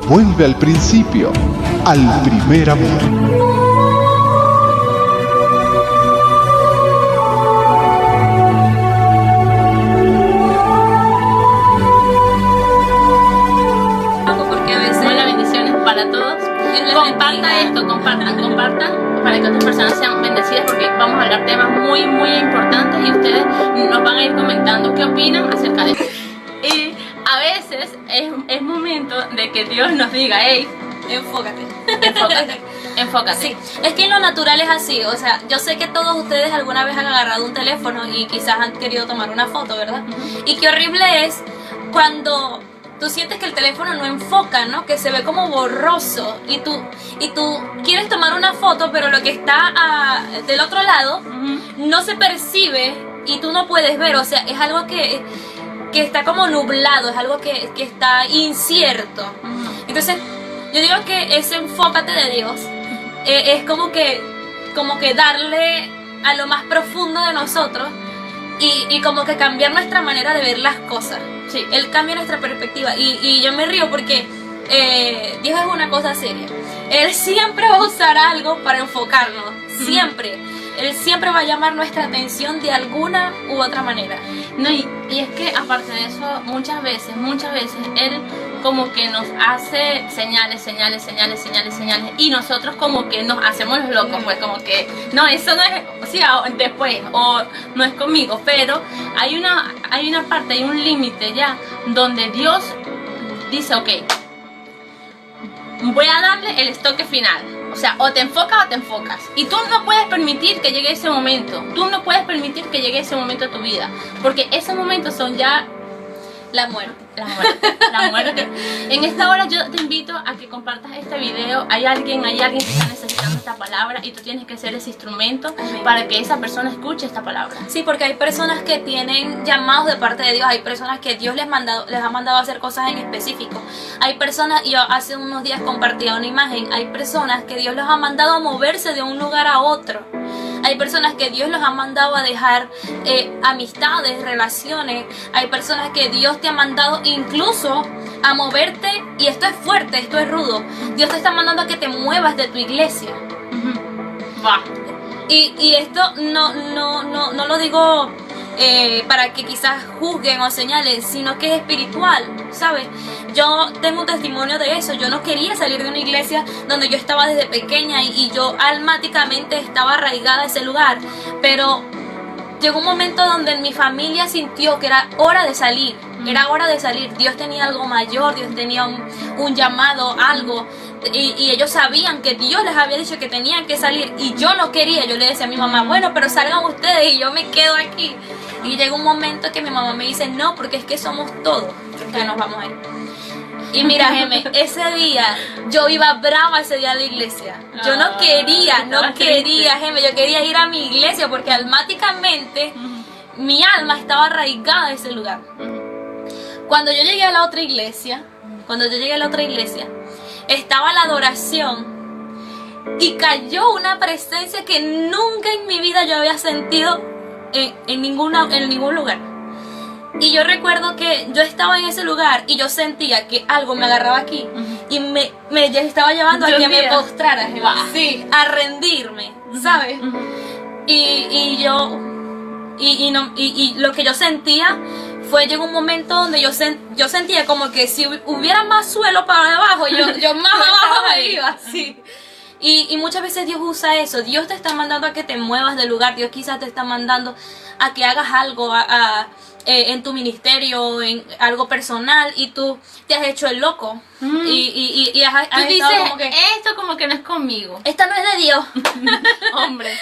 Vuelve al principio, al primer amor. Porque a veces... Hola, bendiciones para todos. Comparta esto, compartan para que otras personas sean bendecidas, porque vamos a hablar temas muy importantes y ustedes nos van a ir comentando qué opinan acerca de esto. Y a veces es momento de que Dios nos diga: hey, enfócate. enfócate. Sí, es que lo natural es así. O sea, yo sé que todos ustedes alguna vez han agarrado un teléfono y quizás han querido tomar una foto, ¿verdad? Y qué horrible es cuando tú sientes que el teléfono no enfoca, ¿no? Que se ve como borroso y tú quieres tomar una foto, pero lo que está del otro lado no se percibe y tú no puedes ver. O sea, es algo que está como nublado, es algo que está incierto. Entonces, yo digo que ese enfócate de Dios es como que darle a lo más profundo de nosotros y como que cambiar nuestra manera de ver las cosas. Sí. Él cambia nuestra perspectiva y yo me río porque Dios es una cosa seria. Él siempre va a usar algo para enfocarnos, siempre. Él siempre va a llamar nuestra atención de alguna u otra manera. No, y es que aparte de eso, muchas veces Él como que nos hace señales y nosotros como que nos hacemos los locos, pues como que no, eso no es, o sea, después, o no es conmigo, pero hay una parte, hay un límite ya donde Dios dice: ok, voy a darle el toque final. O sea, o te enfocas o te enfocas. Y tú no puedes permitir que llegue ese momento. Tú no puedes permitir que llegue ese momento a tu vida, porque esos momentos son ya la muerte. La muerte. En esta hora yo te invito a que compartas este video. Hay alguien que está necesitando esta palabra y tú tienes que ser ese instrumento para que esa persona escuche esta palabra. Sí, porque hay personas que tienen llamados de parte de Dios, hay personas que Dios les ha mandado a hacer cosas en específico. Hay personas, yo hace unos días compartía una imagen, hay personas que Dios los ha mandado a moverse de un lugar a otro. Hay personas que Dios los ha mandado a dejar amistades, relaciones. Hay personas que Dios te ha mandado incluso a moverte, y esto es fuerte, esto es rudo. Dios te está mandando a que te muevas de tu iglesia. Va. Y esto no lo digo para que quizás juzguen o señalen, sino que es espiritual, ¿sabes? Yo tengo un testimonio de eso. Yo no quería salir de una iglesia donde yo estaba desde pequeña y yo almáticamente estaba arraigada a ese lugar, pero llegó un momento donde mi familia sintió que era hora de salir. Era hora de salir. Dios tenía algo mayor, Dios tenía un llamado, algo. Y ellos sabían que Dios les había dicho que tenían que salir. Y yo no quería. Yo le decía a mi mamá: bueno, pero salgan ustedes y yo me quedo aquí. Y llegó un momento que mi mamá me dice: no, porque es que somos todos que nos vamos a ir. Y mira, Geme, ese día yo iba brava ese día a la iglesia. Yo no quería, Geme, yo quería ir a mi iglesia porque almáticamente mi alma estaba arraigada a ese lugar. Cuando yo llegué a la otra iglesia, estaba la adoración y cayó una presencia que nunca en mi vida yo había sentido en ningún lugar. Y yo recuerdo que yo estaba en ese lugar y yo sentía que algo me agarraba aquí y me estaba llevando a que me postrara, sí, a rendirme, ¿sabes? Y lo que yo sentía llegó un momento donde yo sentía como que si hubiera más suelo para abajo, yo más abajo me iba, sí. Y muchas veces Dios usa eso. Dios te está mandando a que te muevas del lugar. Dios quizás te está mandando a que hagas algo en tu ministerio, en algo personal, y tú te has hecho el loco. Y has Tú dices, estado como que esto como que no es conmigo. esta no es de Dios. Hombre.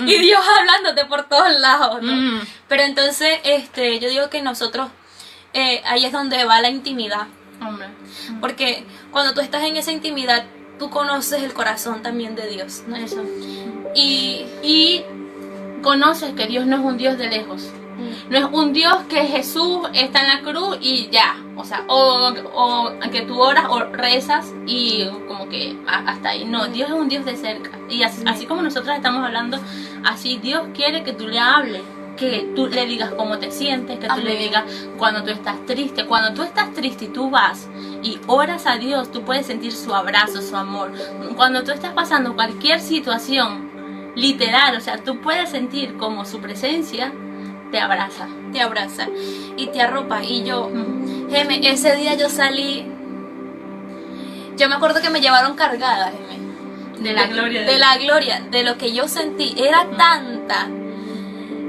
Y Dios hablándote por todos lados, ¿no? Pero entonces yo digo que nosotros ahí es donde va la intimidad. Hombre. Porque cuando tú estás en esa intimidad, tú conoces el corazón también de Dios, ¿no? Eso. Y Conoces que Dios no es un Dios de lejos. No es un Dios que Jesús está en la cruz y ya. O sea, o que tú oras o rezas y como que hasta ahí. No, Dios es un Dios de cerca. Y así como nosotros estamos hablando, así Dios quiere que tú le hables. Que tú le digas cómo te sientes, que tú le digas cuando tú estás triste. Cuando tú estás triste y tú vas y oras a Dios, tú puedes sentir su abrazo, su amor. Cuando tú estás pasando cualquier situación, literal, o sea, tú puedes sentir como su presencia te abraza. Te abraza y te arropa. Y yo, Geme, ese día yo salí, yo me acuerdo que me llevaron cargada, Geme. De la gloria de la gloria, de lo que yo sentí, era tanta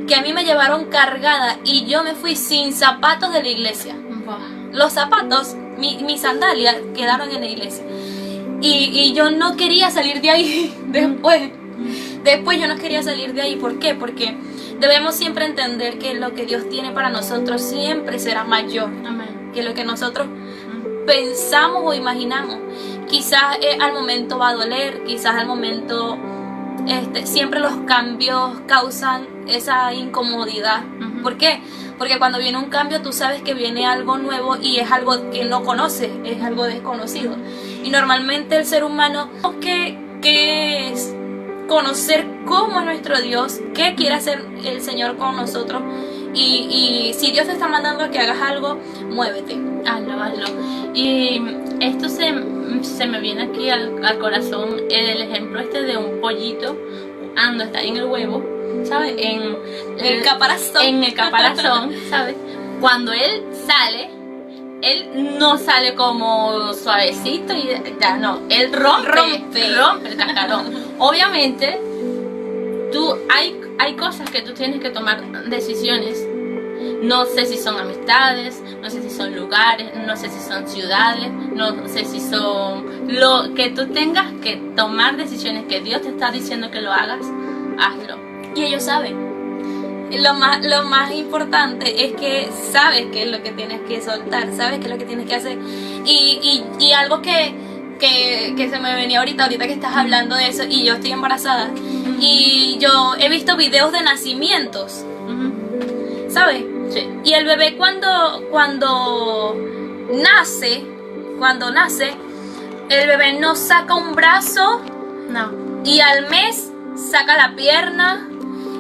que a mí me llevaron cargada y yo me fui sin zapatos de la iglesia. Los zapatos, mis sandalias quedaron en la iglesia y yo no quería salir de ahí después yo no quería salir de ahí. ¿Por qué? Porque debemos siempre entender que lo que Dios tiene para nosotros siempre será mayor. Amén. Que lo que nosotros pensamos o imaginamos. Quizás al momento va a doler, quizás al momento siempre los cambios causan esa incomodidad. ¿Por qué? Porque cuando viene un cambio tú sabes que viene algo nuevo y es algo que no conoces, es algo desconocido. Y normalmente el ser humano que es conocer cómo es nuestro Dios, qué quiere hacer el Señor con nosotros. Y si Dios te está mandando a que hagas algo, muévete. Hazlo. Y esto se me viene aquí al corazón el ejemplo de un pollito cuando está en el huevo, ¿sabes? En el caparazón. En el caparazón, ¿sabes? Cuando él sale, él no sale como suavecito y ya no, él rompe el cascarón. Obviamente, hay cosas que tú tienes que tomar decisiones. No sé si son amistades, no sé si son lugares, no sé si son ciudades, no sé si son lo que tú tengas que tomar decisiones que Dios te está diciendo que lo hagas, hazlo. Y ellos saben. Lo más importante es que sabes qué es lo que tienes que soltar, sabes qué es lo que tienes que hacer. Y algo que se me venía ahorita que estás hablando de eso, y yo estoy embarazada, y yo he visto videos de nacimientos, ¿sabes? Sí. Y el bebé cuando nace, el bebé no saca un brazo, No. y al mes saca la pierna,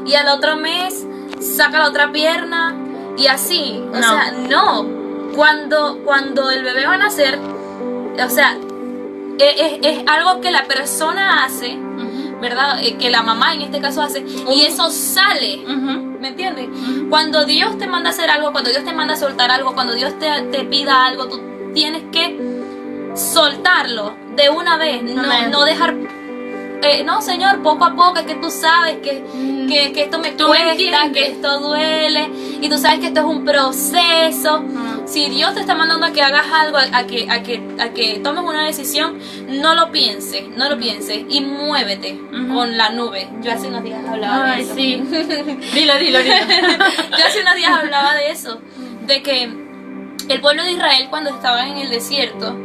y al otro mes saca la otra pierna, y así. O sea, no. Cuando el bebé va a nacer, o sea, es algo que la persona hace, ¿verdad? Que la mamá en este caso hace, y eso sale. ¿Me entiendes? Cuando Dios te manda a hacer algo, cuando Dios te manda a soltar algo, cuando Dios te pida algo, tú tienes que soltarlo de una vez, no dejar. No, Señor, poco a poco, es que tú sabes que esto me cuesta, que esto duele, y tú sabes que esto es un proceso. Si Dios te está mandando a que hagas algo, a que tomes una decisión, no lo pienses, y muévete con la nube. Yo hace unos días hablaba de eso. Sí. Dilo. Yo hace unos días hablaba de eso, de que el pueblo de Israel, cuando estaba en el desierto,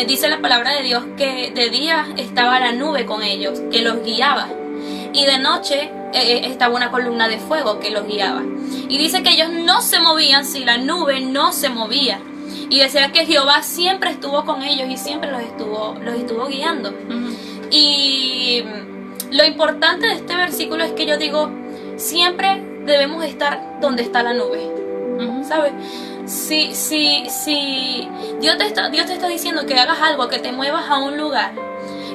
dice la palabra de Dios que de día estaba la nube con ellos, que los guiaba, y de noche estaba una columna de fuego que los guiaba. Y dice que ellos no se movían si la nube no se movía. Y decía que Jehová siempre estuvo con ellos y siempre los estuvo guiando. Y lo importante de este versículo es que yo digo, siempre debemos estar donde está la nube, ¿sabes? Si Dios te está diciendo que hagas algo, que te muevas a un lugar,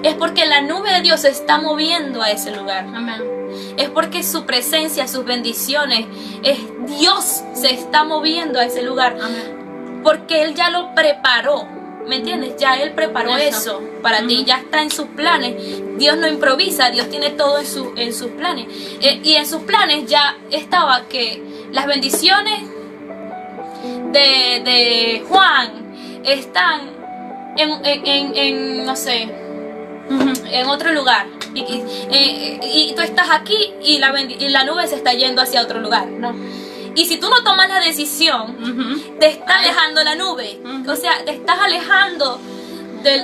es porque la nube de Dios se está moviendo a ese lugar. Amén. Es porque su presencia, sus bendiciones, Dios se está moviendo a ese lugar. Amén. Porque Él ya lo preparó, ¿me entiendes? Ya Él preparó eso para ti, ya está en sus planes. Dios no improvisa, Dios tiene todo en sus planes. Y en sus planes ya estaba que las bendiciones de Juan están en no sé, en otro lugar, y tú estás aquí y la nube se está yendo hacia otro lugar, ¿no? Y si tú no tomas la decisión, te está alejando la nube, o sea, te estás alejando de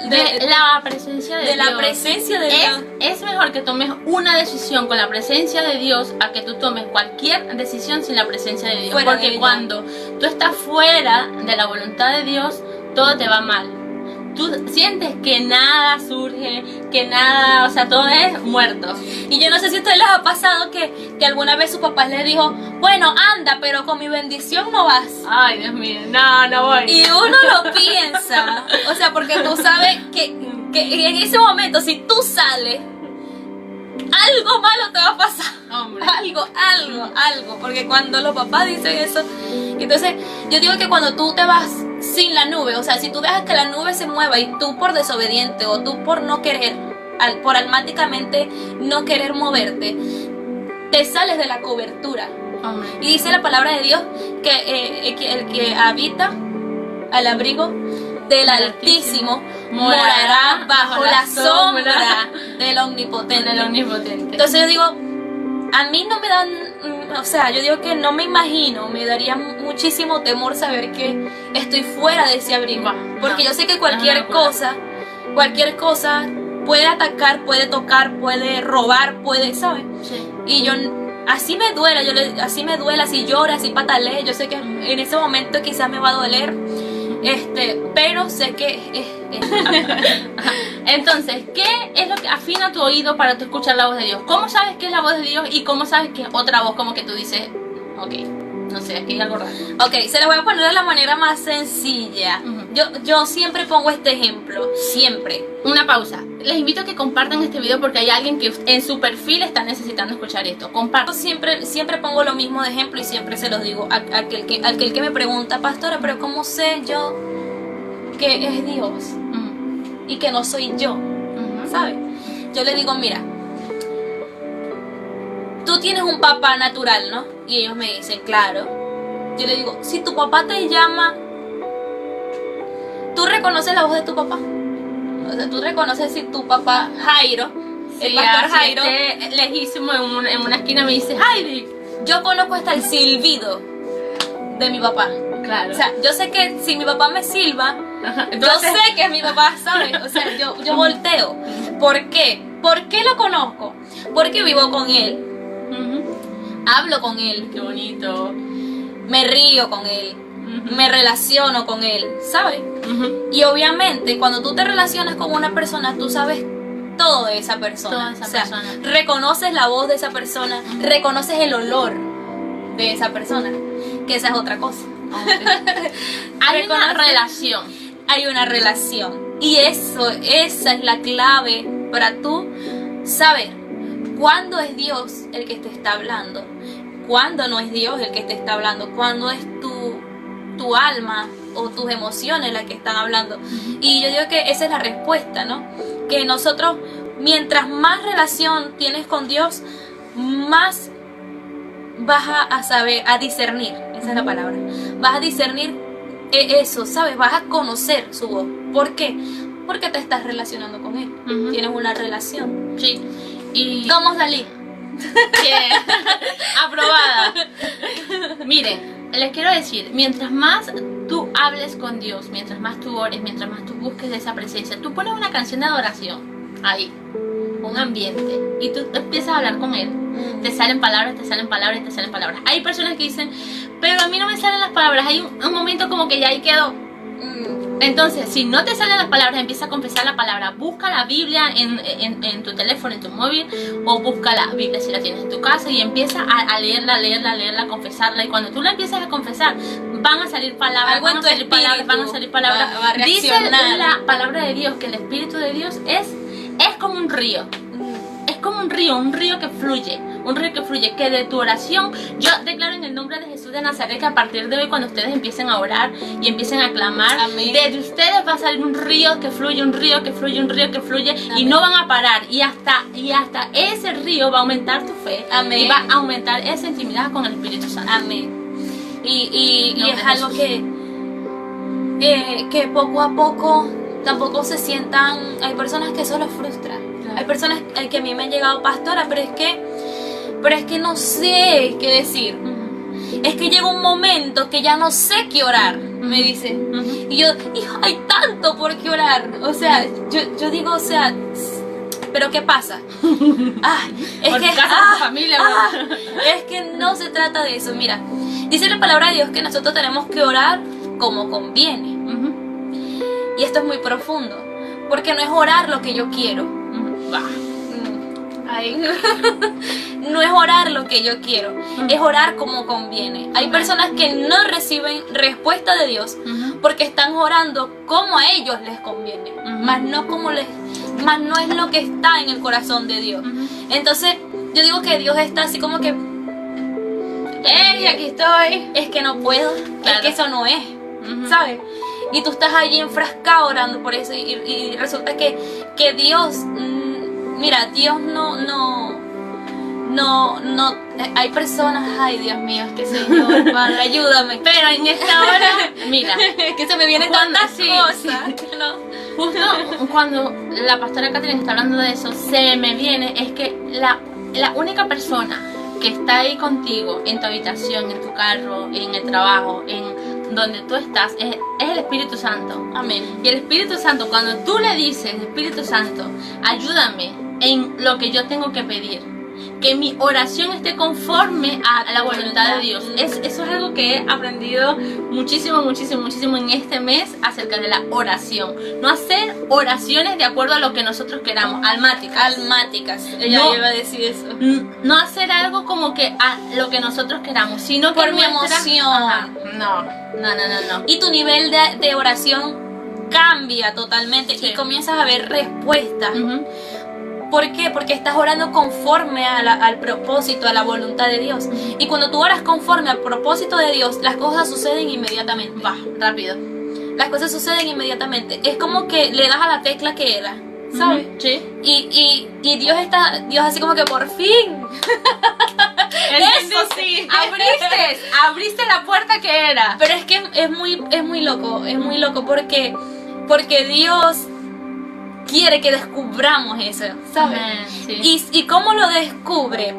la presencia de Dios. la presencia de Dios. Es mejor que tomes una decisión con la presencia de Dios a que tú tomes cualquier decisión sin la presencia de Dios. Fuera porque de ella. cuando tú estás fuera de la voluntad de Dios, todo te va mal. tú sientes que nada surge, que nada, o sea, todo es muerto. Y yo no sé si a ustedes les ha pasado que alguna vez su papá les dijo, bueno, anda, pero con mi bendición no vas. Ay, Dios mío, no voy. Y uno lo piensa, o sea, porque tú sabes que en ese momento, si tú sales, algo malo te va a pasar. Hombre. Algo, porque cuando los papás dicen eso, entonces yo digo que cuando tú te vas sin la nube, o sea, si tú dejas que la nube se mueva y tú por desobediente o tú por no querer, por almáticamente no querer moverte, te sales de la cobertura. Hombre. Y dice la palabra de Dios que el que habita al abrigo del Altísimo morará bajo la sombra del Omnipotente. Del Omnipotente. Entonces yo digo, a mí no me dan, o sea, yo digo que no me imagino, me daría muchísimo temor saber que estoy fuera de ese abrigo. Porque yo sé que cualquier cosa puede atacar, puede tocar, puede robar, puede, ¿sabes? Sí. Y yo, así me duela, así me duela, así llora, así patalee, yo sé que en ese momento quizás me va a doler, pero sé que Entonces, ¿qué es lo que afina tu oído para tú escuchar la voz de Dios? ¿Cómo sabes que es la voz de Dios y cómo sabes que es otra voz como que tú dices, ok, no sé, aquí hay algo raro? Ok, se la voy a poner de la manera más sencilla. Yo siempre pongo este ejemplo, siempre. Una pausa. Les invito a que compartan este video porque hay alguien que en su perfil está necesitando escuchar esto. Compartan. Yo siempre pongo lo mismo de ejemplo y siempre se los digo a aquel que me pregunta, pastora, pero ¿cómo sé yo que es Dios y que no soy yo? ¿Sabes? Yo le digo, mira, tú tienes un papá natural, ¿no? Y ellos me dicen, claro. Yo le digo, si tu papá te llama, ¿tú reconoces la voz de tu papá? O sea, tú reconoces si tu papá Jairo, el pastor Jairo, lejísimo en una esquina me dice, Heidi. Yo conozco hasta el silbido de mi papá. Claro. O sea, yo sé que si mi papá me silba, Entonces, yo sé que es mi papá, ¿sabes? O sea, yo volteo. ¿Por qué? ¿Por qué lo conozco? Porque vivo con él, hablo con él, qué bonito. me río con él, me relaciono con él, ¿sabes? Y obviamente cuando tú te relacionas con una persona, tú sabes todo de esa persona. Toda esa persona. Reconoces la voz de esa persona, reconoces el olor de esa persona, que esa es otra cosa. Hay una relación. Hay una relación. Y esa es la clave para tú saber cuándo es Dios el que te está hablando, cuándo no es Dios el que te está hablando, cuándo es tu alma o tus emociones las que están hablando. Y yo digo que esa es la respuesta, ¿no? Que nosotros, mientras más relación tienes con Dios, más vas a saber, a discernir, esa es la palabra, vas a discernir eso, ¿sabes? Vas a conocer su voz. ¿Por qué? Porque te estás relacionando con Él, tienes una relación. Sí. Y ¿Cómo salí? bien. Aprobada. Miren, les quiero decir, mientras más tú hables con Dios, mientras más tú ores, mientras más tú busques de esa presencia, tú pones una canción de adoración ahí, un ambiente, y tú empiezas a hablar con Él. Te salen palabras, te salen palabras, te salen palabras. Hay personas que dicen, pero a mí no me salen las palabras. Hay un momento como que ya ahí quedó. Entonces, si no te salen las palabras, empieza a confesar la palabra. Busca la Biblia en tu teléfono, en tu móvil, o busca la Biblia si la tienes en tu casa y empieza a leerla, a confesarla. Y cuando tú la empiezas a confesar, van a salir palabras, van a salir palabras. Va a Dice reaccionar. la palabra de Dios que el Espíritu de Dios es como un río. Es como un río que fluye, que de tu oración, yo declaro en el nombre de Jesús de Nazaret que a partir de hoy cuando ustedes empiecen a orar y empiecen a clamar, Amén. de ustedes va a salir un río que fluye, y no van a parar, y hasta ese río va a aumentar tu fe. Amén. Y va a aumentar esa intimidad con el Espíritu Santo. Amén. Y No, es algo que poco a poco tampoco se sientan. Hay personas que eso los frustra. Claro. Hay personas que a mí me han llegado, pastora, pero es que no sé qué decir. Es que llega un momento que ya no sé qué orar, me dice. Y yo, hijo, hay tanto por qué orar. O sea, yo digo, o sea, pero ¿qué pasa? Es Por que tu casa, por tu familia, ¿verdad? es que no se trata de eso. Mira, dice la palabra de Dios que nosotros tenemos que orar como conviene. Y esto es muy profundo, porque no es orar lo que yo quiero. Ay. No es orar lo que yo quiero, es orar como conviene. Hay personas que no reciben respuesta de Dios porque están orando como a ellos les conviene, más no es lo que está en el corazón de Dios. Entonces yo digo que Dios está así como que, ¡hey, aquí estoy! Es que no puedo, Claro. es que eso no es, ¿sabes? Y tú estás allí enfrascado orando por eso y resulta que Dios, mira, Dios no, hay personas, ay Dios mío, es que Señor, Padre, ayúdame. Pero en esta hora, mira, que se me vienen tantas cosas. No. justo cuando la pastora Catherine está hablando de eso, se me viene, es que la única persona que está ahí contigo, en tu habitación, en tu carro, en el trabajo, en donde tú estás, es el Espíritu Santo. Amén. Y el Espíritu Santo, cuando tú le dices, Espíritu Santo, ayúdame en lo que yo tengo que pedir, que mi oración esté conforme a la voluntad de Dios. Eso es algo que he aprendido muchísimo en este mes acerca de la oración. No hacer oraciones de acuerdo a lo que nosotros queramos, Almáticas. Ella No. iba a decir eso. No hacer algo como que a lo que nosotros queramos, sino que Por mi nuestra- emoción. Ajá. No. Y tu nivel de oración cambia totalmente Sí. y comienzas a ver respuestas. Ujú. ¿Por qué? Porque estás orando conforme al propósito, a la voluntad de Dios. Y cuando tú oras conforme al propósito de Dios, las cosas suceden inmediatamente. Va, rápido. Las cosas suceden inmediatamente. Es como que le das a la tecla que era, ¿sabes? Ujú. Sí. Y Dios así como que por fin. Eso sí. Abriste la puerta que era. Pero es que es muy loco porque Dios quiere que descubramos eso, ¿sabes? Amén, sí. ¿Y cómo lo descubre?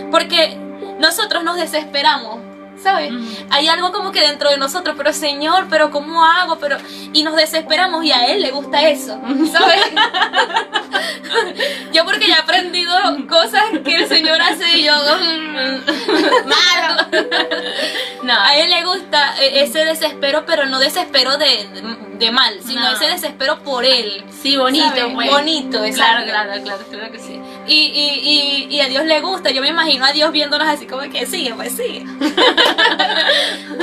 Porque nosotros nos desesperamos, ¿sabes? Ujú. Hay algo como que dentro de nosotros, pero Señor, pero ¿cómo hago? Y nos desesperamos y a Él le gusta eso, ¿sabes? Yo porque ya he aprendido cosas que el Señor hace y yo... Malo. No. A Él le gusta ese desespero, pero no desespero de mal, sino No. ese desespero por Él. Sí, bonito, ¿Sabes? pues. Bonito, exacto. Claro que sí. Y a Dios le gusta. Yo me imagino a Dios viéndonos así como que sigue, pues sigue.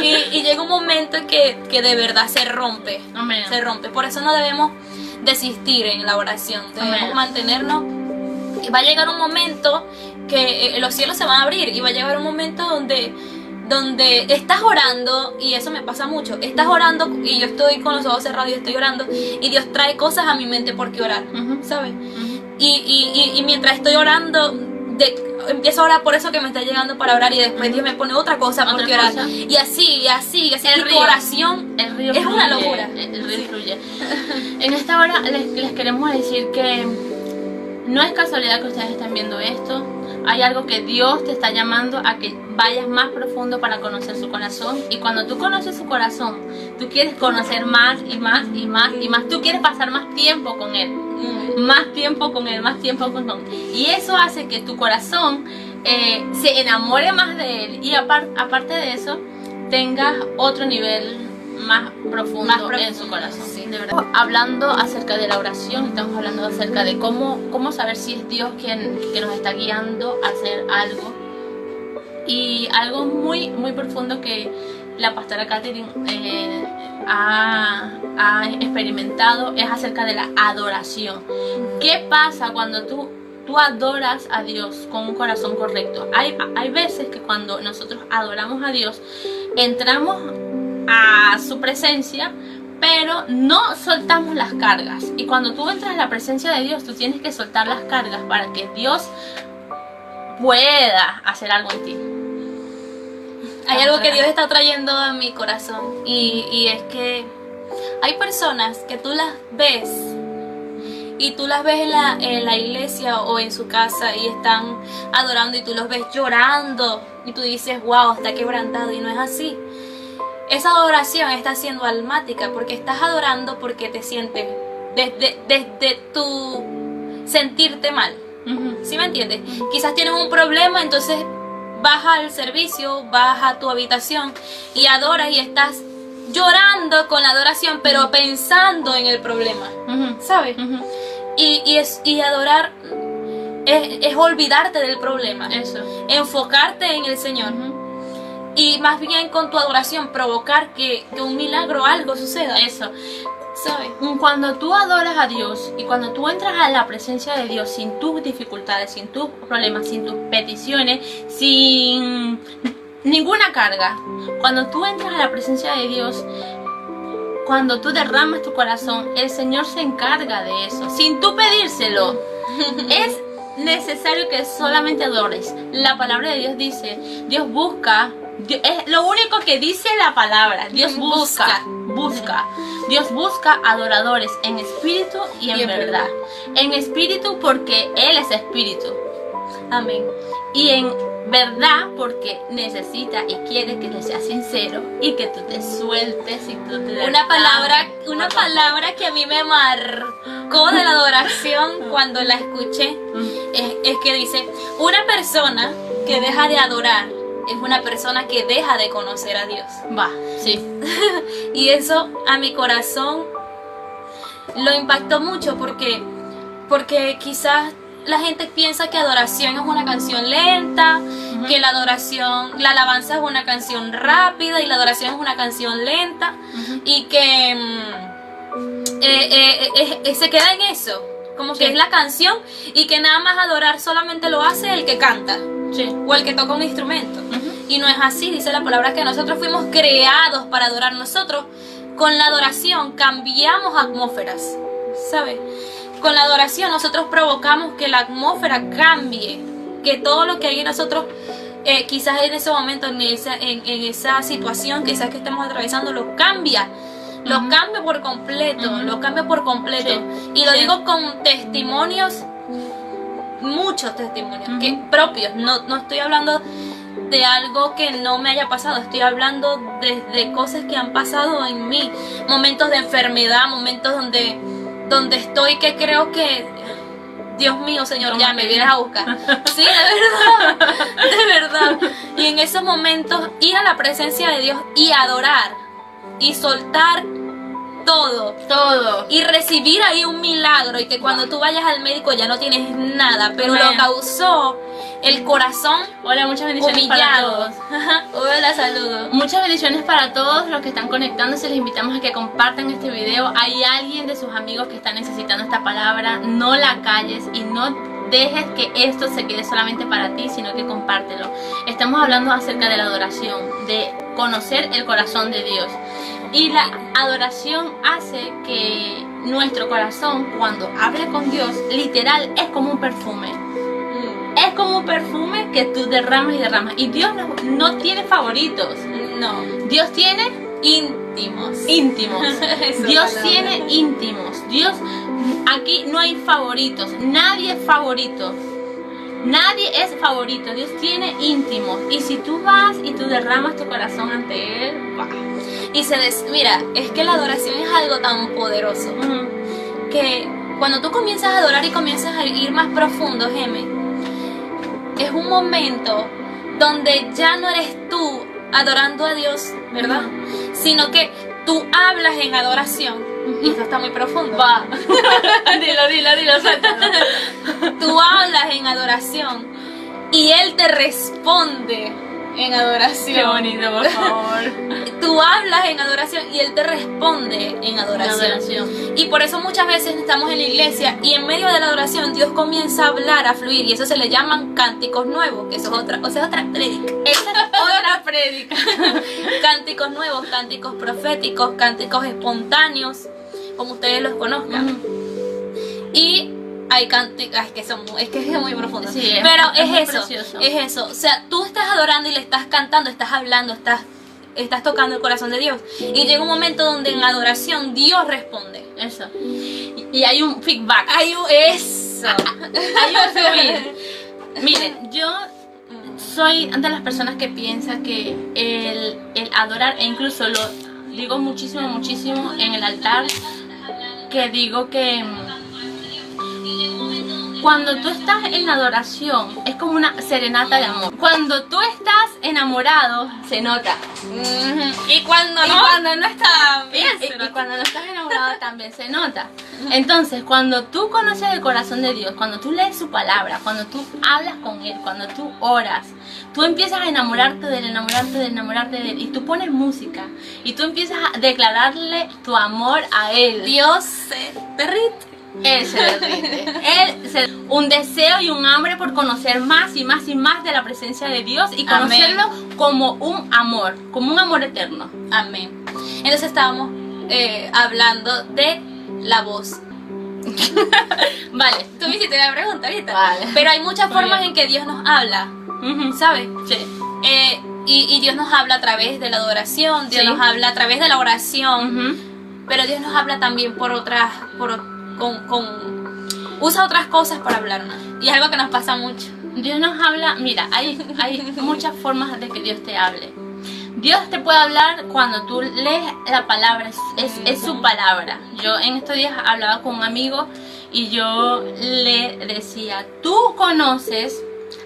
y llega un momento en que de verdad se rompe. Amén. Se rompe. Por eso no debemos desistir en la oración. Debemos Amén. mantenernos. Y va a llegar un momento que los cielos se van a abrir. Y va a llegar un momento donde estás orando, y eso me pasa mucho, estás orando y yo estoy con los ojos cerrados y estoy orando y Dios trae cosas a mi mente por qué orar, Ujú. ¿sabes? Ujú. Y mientras estoy orando, empiezo a orar por eso que me está llegando para orar y después Dios me pone otra cosa por Otra qué orar. cosa. Y así, El y tu río. oración El río es una fluye, locura. El río fluye. En esta hora les queremos decir que no es casualidad que ustedes estén viendo esto. Hay algo que Dios te está llamando a que vayas más profundo para conocer su corazón. Y cuando tú conoces su corazón, tú quieres conocer más y más y más y más. Tú quieres pasar más tiempo con Él. Más tiempo con Él, más tiempo con Él. Y eso hace que tu corazón se enamore más de Él. Y aparte de eso, tengas otro nivel más profundo en su corazón. Sí. De verdad. Hablando acerca de la oración, estamos hablando acerca de cómo saber si es Dios quien nos está guiando a hacer algo. Y algo muy profundo que la pastora Catherine ha experimentado es acerca de la adoración. ¿Qué pasa cuando tú adoras a Dios con un corazón correcto? Hay veces que cuando nosotros adoramos a Dios, entramos a su presencia, pero no soltamos las cargas. Y cuando tú entras en la presencia de Dios, tú tienes que soltar las cargas para que Dios pueda hacer algo en ti. Hay algo que Dios está trayendo a mi corazón y es que hay personas que tú las ves y tú las ves en la iglesia o en su casa y están adorando y tú los ves llorando y tú dices, wow, está quebrantado, y no es así. Esa adoración está siendo almática porque estás adorando porque te sientes desde tu sentirte mal. ¿Sí me entiendes? Quizás tienes un problema, entonces vas al servicio, vas a tu habitación y adoras y estás llorando con la adoración, pero pensando en el problema, ¿sabes? Y adorar es olvidarte del problema. Eso. Enfocarte en el Señor. Y más bien con tu adoración provocar que un milagro, algo suceda. Eso. ¿Sabes? Cuando tú adoras a Dios y cuando tú entras a la presencia de Dios sin tus dificultades, sin tus problemas, sin tus peticiones, sin ninguna carga, cuando tú entras a la presencia de Dios, cuando tú derramas tu corazón, el Señor se encarga de eso, sin tú pedírselo. Es necesario que solamente adores. La palabra de Dios dice, Dios busca, es lo único que dice la palabra, Dios busca. Dios busca adoradores en espíritu y en verdad. En espíritu porque Él es espíritu. Amén. Y en verdad porque necesita y quiere que tú seas sincero y que tú te sueltes y tú te Una palabra que a mí me marcó de la adoración cuando la escuché es que dice, una persona que deja de adorar es una persona que deja de conocer a Dios. Va, sí. Y eso a mi corazón lo impactó mucho porque quizás la gente piensa que adoración es una canción lenta, que la alabanza es una canción rápida y la adoración es una canción lenta, y que se queda en eso, como que es la canción, y que nada más adorar solamente lo hace el que canta. Sí. O el que toca un instrumento. Y no es así, dice la palabra que nosotros fuimos creados para adorar. Nosotros con la adoración cambiamos atmósferas, ¿sabes? Con la adoración nosotros provocamos que la atmósfera cambie, que todo lo que hay en nosotros, quizás en ese momento, en esa situación quizás que estemos atravesando, lo cambia. Lo cambia por completo, lo cambia por completo. Sí. Y lo digo con testimonios, muchos testimonios propios. No estoy hablando de algo que no me haya pasado, estoy hablando de cosas que han pasado en mí, momentos de enfermedad, momentos donde estoy que creo que Dios mío, Señor, ya me vienes a buscar. Sí, de verdad. Y en esos momentos ir a la presencia de Dios y adorar y soltar todo y recibir ahí un milagro, y que cuando tú vayas al médico ya no tienes nada, pero lo causó el corazón. Hola, muchas bendiciones humillado. para todos. Hola, saludos. Muchas bendiciones para todos los que están conectándose. Les invitamos a que compartan este video. Hay alguien de sus amigos que está necesitando esta palabra. No la calles y no dejes que esto se quede solamente para ti, sino que compártelo. Estamos hablando acerca de la adoración, de conocer el corazón de Dios. Y la adoración hace que nuestro corazón, cuando hable con Dios, literal, es como un perfume. Es como un perfume que tú derramas y derramas. Y Dios no tiene favoritos. No. Dios tiene íntimos. Dios tiene íntimos. Dios, aquí no hay favoritos. Nadie es favorito. Nadie es favorito. Dios tiene íntimos. Y si tú vas y tú derramas tu corazón ante Él, ¡bah! Y mira, es que la adoración es algo tan poderoso que cuando tú comienzas a adorar y comienzas a ir más profundo, Geme, es un momento donde ya no eres tú adorando a Dios, ¿verdad? Sino que tú hablas en adoración. Y esto está muy profundo. Va. Dilo, suéltalo. Tú hablas en adoración y Él te responde en adoración. Qué bonito, por favor. Tú hablas en adoración y Él te responde en adoración. Y por eso muchas veces estamos en la iglesia y en medio de la adoración Dios comienza a hablar, a fluir, y eso se le llaman cánticos nuevos, que eso es otra prédica. Esa es otra prédica. Cánticos nuevos, cánticos proféticos, cánticos espontáneos, como ustedes los conozcan. Y hay cánticos, es que es muy profundo. Sí, pero precioso. es eso. O sea, tú estás adorando y le estás cantando, estás hablando, estás tocando el corazón de Dios. Y llega un momento donde en adoración Dios responde. Eso. Y hay un feedback. Hay un fluir. Miren, yo soy de las personas que piensa que el adorar, e incluso lo digo muchísimo en el altar, que digo que Cuando tú estás en la adoración, es como una serenata de amor. Cuando tú estás enamorado, se nota. Y cuando Y no, cuando no estás bien, y se nota. cuando no estás enamorado también se nota. Entonces, cuando tú conoces el corazón de Dios, cuando tú lees su palabra, cuando tú hablas con Él, cuando tú oras, tú empiezas a enamorarte de Él, enamorarte de Él. Y tú pones música y tú empiezas a declararle tu amor a Él. Dios se derrite. Él se derrite. Un deseo y un hambre por conocer más y más y más de la presencia de Dios y conocerlo como un amor eterno. Amén. Entonces estábamos hablando de la voz. Vale. Tú me hiciste la pregunta ahorita. Vale. Pero hay muchas Muy formas bien. en que Dios nos habla, Ujú. ¿sabes? Sí. Y Dios nos habla a través de la adoración, Dios Sí. nos habla a través de la oración, Ujú. pero Dios nos habla también por otras, usa otras cosas para hablarnos. Y es algo que nos pasa mucho. Dios nos habla, mira, hay muchas formas de que Dios te hable. Dios te puede hablar cuando tú lees la palabra, es su palabra. Yo en estos días hablaba con un amigo y yo le decía, tú conoces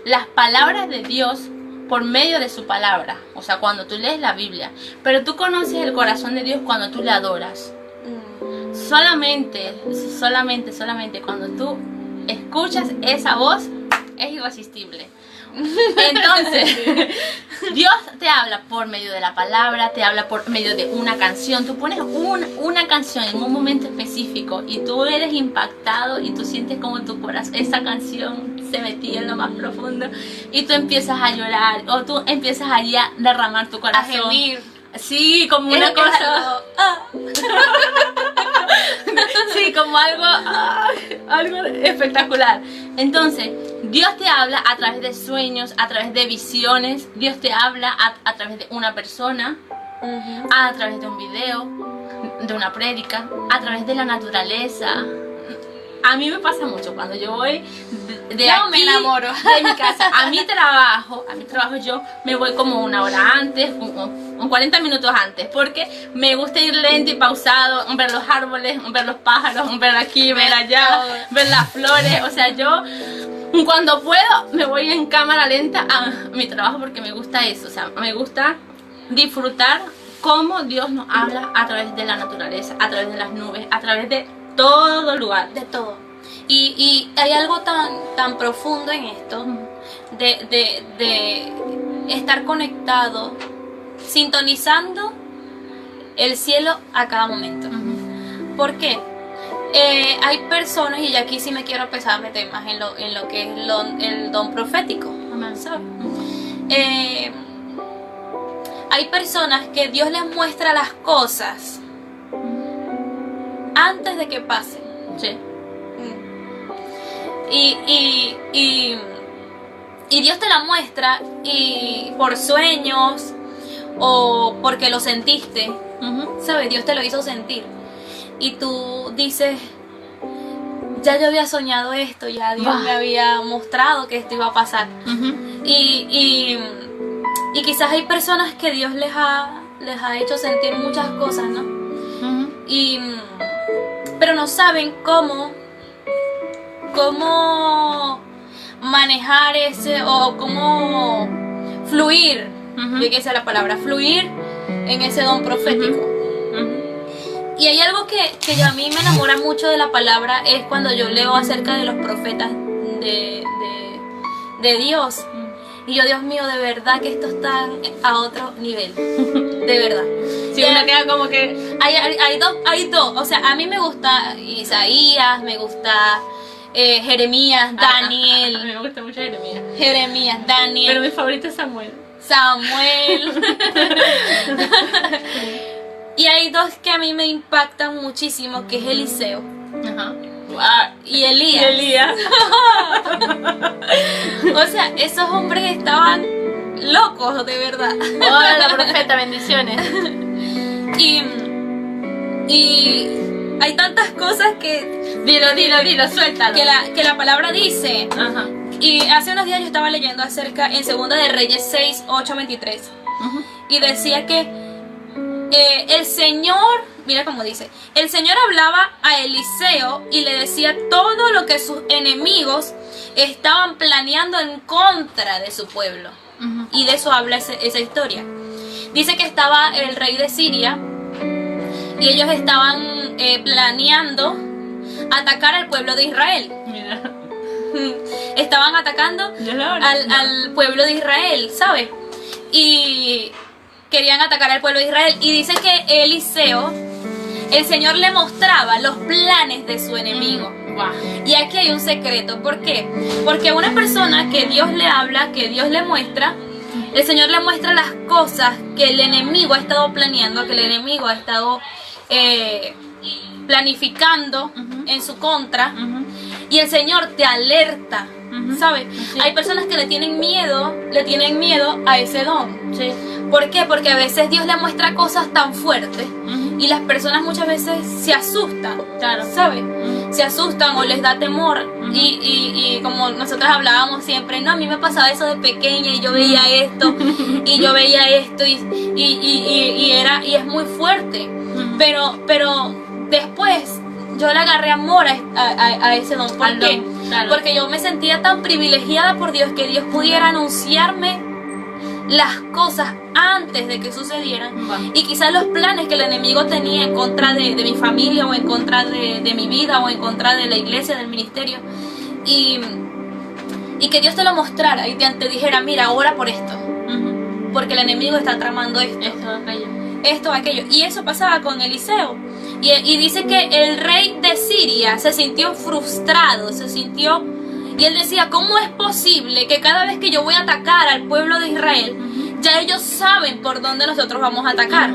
las palabras de Dios por medio de su palabra, o sea, cuando tú lees la Biblia, pero tú conoces el corazón de Dios cuando tú le adoras. Solamente cuando tú escuchas esa voz es irresistible. Entonces, Dios te habla por medio de la palabra, te habla por medio de una canción. Tú pones una canción en un momento específico y tú eres impactado y tú sientes como tu corazón, esa canción se metía en lo más profundo y tú empiezas a llorar o tú empiezas allí a derramar tu A corazón. gemir. Sí, como una Es cosa. algo, Sí, como algo espectacular. Entonces, Dios te habla a través de sueños, a través de visiones. Dios te habla a través de una persona, a través de un video, de una prédica, a través de la naturaleza. A mí me pasa mucho cuando yo voy de Yo aquí, me enamoro. de mi casa a mi trabajo yo me voy como una hora antes, un 40 minutos antes, porque me gusta ir lento y pausado, ver los árboles, ver los pájaros, ver aquí, ver allá, todo. ver las flores. O sea, yo cuando puedo me voy en cámara lenta a mi trabajo porque me gusta eso, o sea, me gusta disfrutar cómo Dios nos habla a través de la naturaleza, a través de las nubes, a través de todo lugar. de todo. Y hay algo tan profundo en esto de estar conectado, sintonizando el cielo a cada momento. ¿Por qué? Hay personas, y aquí sí me quiero empezar a meter más en lo que es el don profético, ¿sabes? Hay personas que Dios les muestra las cosas antes de que pasen. Sí. Y Dios te la muestra y por sueños o porque lo sentiste, ¿sabes? Dios te lo hizo sentir. Y tú dices, ya yo había soñado esto, ya Dios me había mostrado que esto iba a pasar. Y quizás hay personas que Dios les ha hecho sentir muchas cosas, ¿no? Pero no saben cómo manejar ese o cómo fluir, fíjese la palabra, fluir en ese don profético. Y hay algo que a mí me enamora mucho de la palabra, es cuando yo leo acerca de los profetas de Dios. Y yo, Dios mío, de verdad que esto está a otro nivel, de verdad. Si uno queda como que Hay dos, o sea, a mí me gusta Isaías, me gusta Jeremías, Daniel. A mí me gusta mucho Jeremías. Jeremías, Daniel, Pero mi favorito es Samuel. Samuel. Y hay dos que a mí me impactan muchísimo, que es Eliseo y Elías. O sea, esos hombres estaban locos, de verdad. Hola, profeta, bendiciones. Y hay tantas cosas que Dilo, suéltalo. que la palabra dice. Ajá. Y hace unos días yo estaba leyendo acerca en Segunda de Reyes 6, 8, 23. Y decía que el Señor, mira cómo dice, el Señor hablaba a Eliseo y le decía todo lo que sus enemigos estaban planeando en contra de su pueblo. Y de eso habla esa historia. Dice que estaba el rey de Siria y ellos estaban planeando atacar al pueblo de Israel. Mira. Estaban atacando al pueblo de Israel, ¿sabes? Y querían atacar al pueblo de Israel. Y dice que Eliseo, el Señor le mostraba los planes de su enemigo. Y aquí hay un secreto. ¿Por qué? Porque a una persona que Dios le habla, que Dios le muestra, el Señor le muestra las cosas que el enemigo ha estado planeando, que el enemigo ha estado planificando en su contra. Y el Señor te alerta, ¿sabes? Sí. Hay personas que le tienen miedo a ese don. Sí. ¿Por qué? Porque a veces Dios le muestra cosas tan fuertes y las personas muchas veces se asustan, Claro. ¿sabes? Se asustan o les da temor y como nosotros hablábamos siempre, no, a mí me pasaba eso de pequeña y yo veía esto y yo veía esto y es muy fuerte, pero después yo le agarré amor a ese don. ¿Por qué? Claro. Porque yo me sentía tan privilegiada por Dios que Dios pudiera anunciarme las cosas antes de que sucedieran. Y quizás los planes que el enemigo tenía en contra de mi familia o en contra de mi vida o en contra de la iglesia, del ministerio, y que Dios te lo mostrara y te dijera, mira, ora por esto, porque el enemigo está tramando esto, aquello. Y eso pasaba con Eliseo. Y dice que el rey de Siria se sintió frustrado, y él decía, ¿cómo es posible que cada vez que yo voy a atacar al pueblo de Israel, ya ellos saben por dónde nosotros vamos a atacar?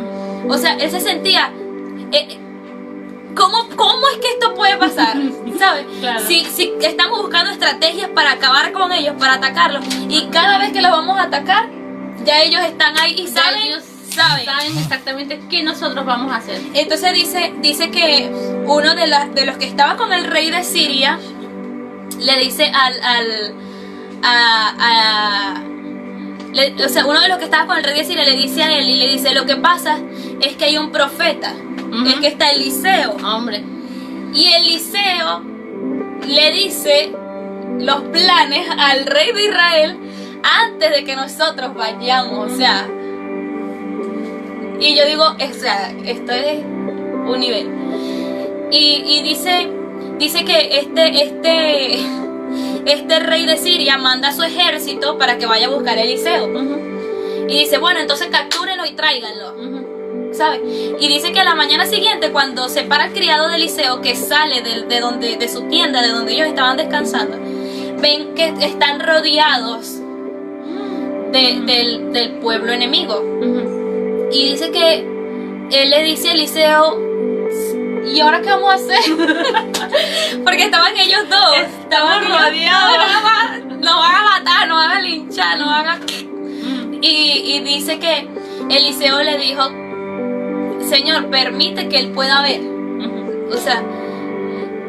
O sea, él se sentía, ¿cómo es que esto puede pasar? ¿Sabes? Claro. Si estamos buscando estrategias para acabar con ellos, para atacarlos, y cada vez que los vamos a atacar, ya ellos están ahí y saben exactamente qué nosotros vamos a hacer. Entonces dice que uno de los que estaba con el rey de Siria le dice o sea, uno de los que estaba con el rey de Siria le dice a él y le dice, lo que pasa es que hay un profeta, es que está Eliseo. Hombre. Y Eliseo le dice los planes al rey de Israel antes de que nosotros vayamos, o sea. Y yo digo, o sea, esto es un nivel. Y dice que este rey de Siria manda a su ejército para que vaya a buscar a Eliseo. Y dice, bueno, entonces captúrenlo y tráiganlo, ¿sabes? Y dice que a la mañana siguiente, cuando se para el criado de Eliseo, que sale de su tienda, de donde ellos estaban descansando, ven que están rodeados del pueblo enemigo. Y dice que él le dice a Eliseo, ¿y ahora qué vamos a hacer? Porque estaban ellos dos. Estaban rodeados. Nos van a matar, nos van a linchar, nos van a... Y dice que Eliseo le dijo, Señor, permite que él pueda ver. O sea,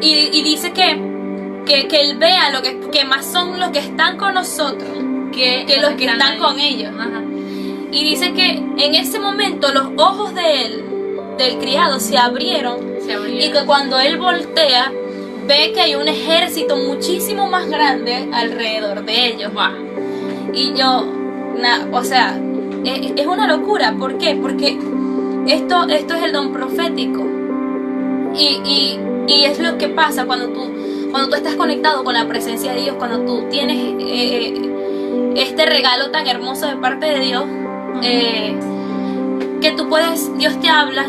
y dice que él vea que más son los que están con nosotros que los que están con ellos. Y dice que en ese momento los ojos del criado se abrieron. Y que cuando él voltea, ve que hay un ejército muchísimo más grande alrededor de ellos. Y yo, o sea, es una locura. ¿Por qué? Porque esto es el don profético. Y es lo que pasa cuando tú estás conectado con la presencia de Dios, cuando tú tienes este regalo tan hermoso de parte de Dios. Que tú puedes, Dios te habla,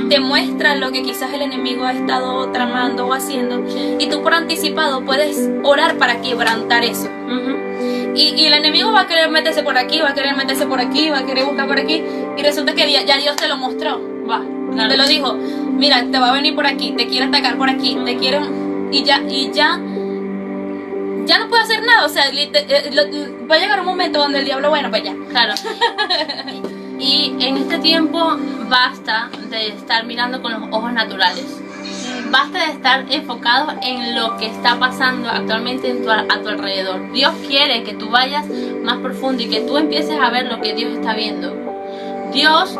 te muestra lo que quizás el enemigo ha estado tramando o haciendo, y tú por anticipado puedes orar para quebrantar eso. Y el enemigo va a querer meterse por aquí, va a querer buscar por aquí, y resulta que ya Dios te lo mostró, te lo dijo, mira, te va a venir por aquí, te quiere atacar por aquí, te quiere, y ya no puede hacer nada. O sea, va a llegar un momento donde el diablo, bueno, pues ya. Claro. Y en este tiempo basta de estar mirando con los ojos naturales. Basta de estar enfocado en lo que está pasando actualmente a tu alrededor. Dios quiere que tú vayas más profundo y que tú empieces a ver lo que Dios está viendo. Dios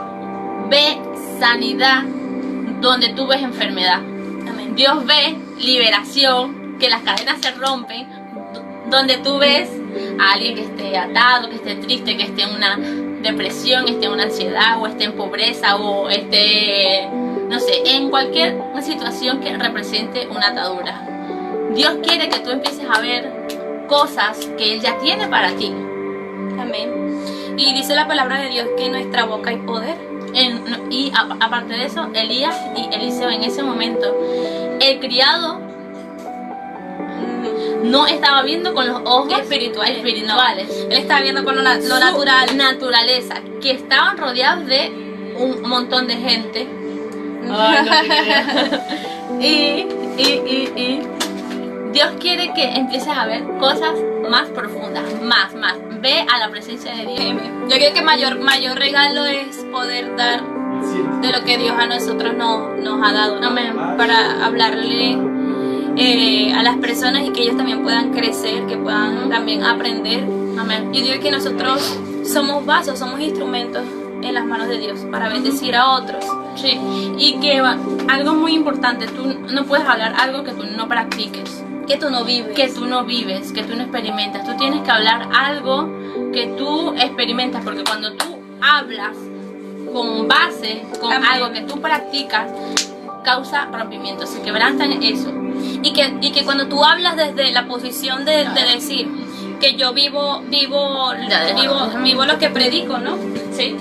ve sanidad donde tú ves enfermedad. Amén. Dios ve liberación, que las cadenas se rompen, donde tú ves a alguien que esté atado, que esté triste, que esté en una depresión, esté en una ansiedad, o esté en pobreza, o esté, no sé, en cualquier situación que represente una atadura. Dios quiere que tú empieces a ver cosas que Él ya tiene para ti. Amén. Y dice la palabra de Dios que en nuestra boca hay poder. Aparte de eso, Elías y Eliseo en ese momento, el criado no estaba viendo con los ojos espirituales. Él estaba viendo con lo natural. Naturaleza, que estaban rodeados de un montón de gente. y Dios quiere que empieces a ver cosas más profundas, más. Ve a la presencia de Dios. Yo creo que mayor regalo es poder dar de lo que Dios a nosotros nos ha dado, ¿no? Amén. Para hablarle a las personas y que ellos también puedan crecer, que puedan también aprender. Amén. Yo digo que nosotros somos vasos, somos instrumentos en las manos de Dios para bendecir a otros. Sí. Y que algo muy importante, tú no puedes hablar algo que tú no practiques. Que tú no vives. Que tú no vives, que tú no experimentas. Tú tienes que hablar algo que tú experimentas, porque cuando tú hablas con base, con Amén. algo que tú practicas, causa rompimiento, se quebrantan eso. Y que cuando tú hablas desde la posición de decir que yo vivo lo que predico, ¿no? Sí.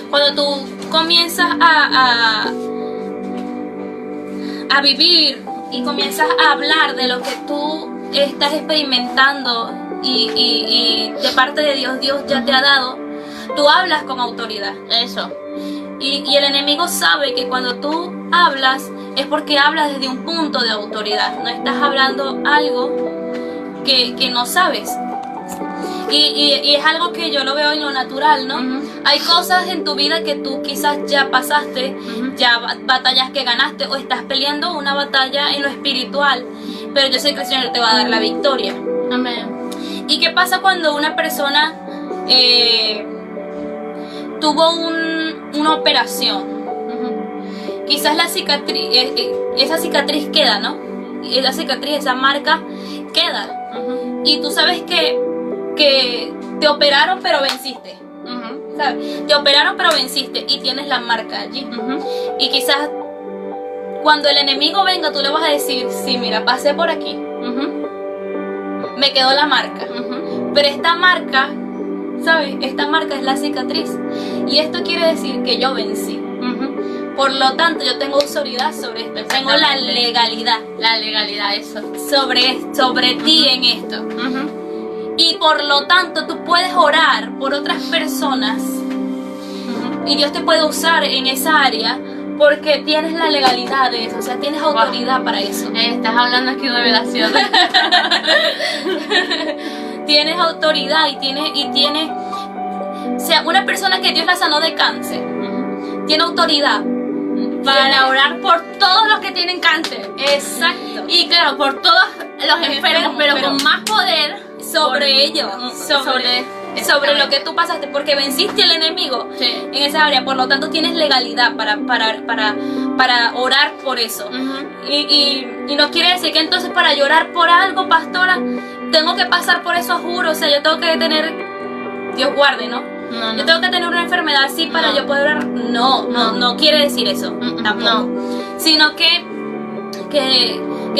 Cuando tú comienzas a vivir y comienzas a hablar de lo que tú estás experimentando y de parte de Dios ya te ha dado, tú hablas con autoridad. Eso. Y el enemigo sabe que cuando tú hablas es porque hablas desde un punto de autoridad, no estás hablando algo que no sabes. Y es algo que yo lo veo en lo natural, ¿no? Uh-huh. Hay cosas en tu vida que tú quizás ya pasaste, ya batallas que ganaste, o estás peleando una batalla en lo espiritual, pero yo sé que el Señor te va a dar la victoria. Amén. ¿Y qué pasa cuando una persona tuvo una operación? Uh-huh. Quizás la cicatriz, esa cicatriz queda, ¿no? Esa cicatriz, esa marca queda. Uh-huh. Y tú sabes que te operaron pero venciste. Uh-huh. ¿Sabes? Te operaron pero venciste y tienes la marca allí. Uh-huh. Y quizás cuando el enemigo venga tú le vas a decir, sí, mira, pasé por aquí, Uh-huh. me quedó la marca. Uh-huh. Pero esta marca, ¿sabes? Esta marca es la cicatriz. Y esto quiere decir que yo vencí. Uh-huh. Por lo tanto, yo tengo autoridad sobre esto. Tengo la legalidad. La legalidad, eso. Sobre ti en esto. Uh-huh. Y por lo tanto, tú puedes orar por otras personas. Uh-huh. Y Dios te puede usar en esa área porque tienes la legalidad de eso. O sea, tienes autoridad para eso. Estás hablando aquí de revelación. Tienes autoridad y tienes. O sea, una persona que Dios la sanó de cáncer tiene autoridad Para orar por todos los que tienen cáncer. Exacto. Y claro, por todos los enfermos, pero con más poder sobre ellos, sobre lo que tú pasaste, porque venciste al enemigo en esa área. Por lo tanto, tienes legalidad para orar por eso. Uh-huh. Y no quiere decir que entonces para llorar por algo, pastora, tengo que pasar por eso, juro. O sea, yo tengo que tener, Dios guarde, ¿no? No. Yo tengo que tener una enfermedad así para yo poder orar. No quiere decir eso tampoco. No. Sino que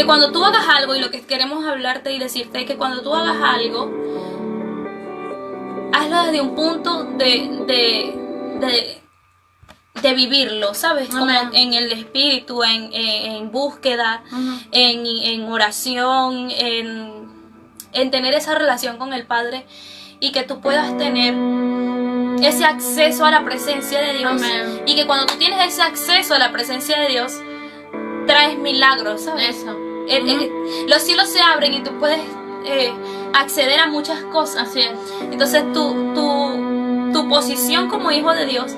cuando tú hagas algo, y lo que queremos hablarte y decirte es que cuando tú hagas algo, hazlo desde un punto de vivirlo, ¿sabes? Como en el espíritu, en búsqueda, Uh-huh. en oración, en tener esa relación con el Padre, y que tú puedas tener ese acceso a la presencia de Dios. Amén. Y que cuando tú tienes ese acceso a la presencia de Dios, traes milagros, ¿sabes? Eso. Los cielos se abren y tú puedes acceder a muchas cosas. Así es. Entonces tu posición como hijo de Dios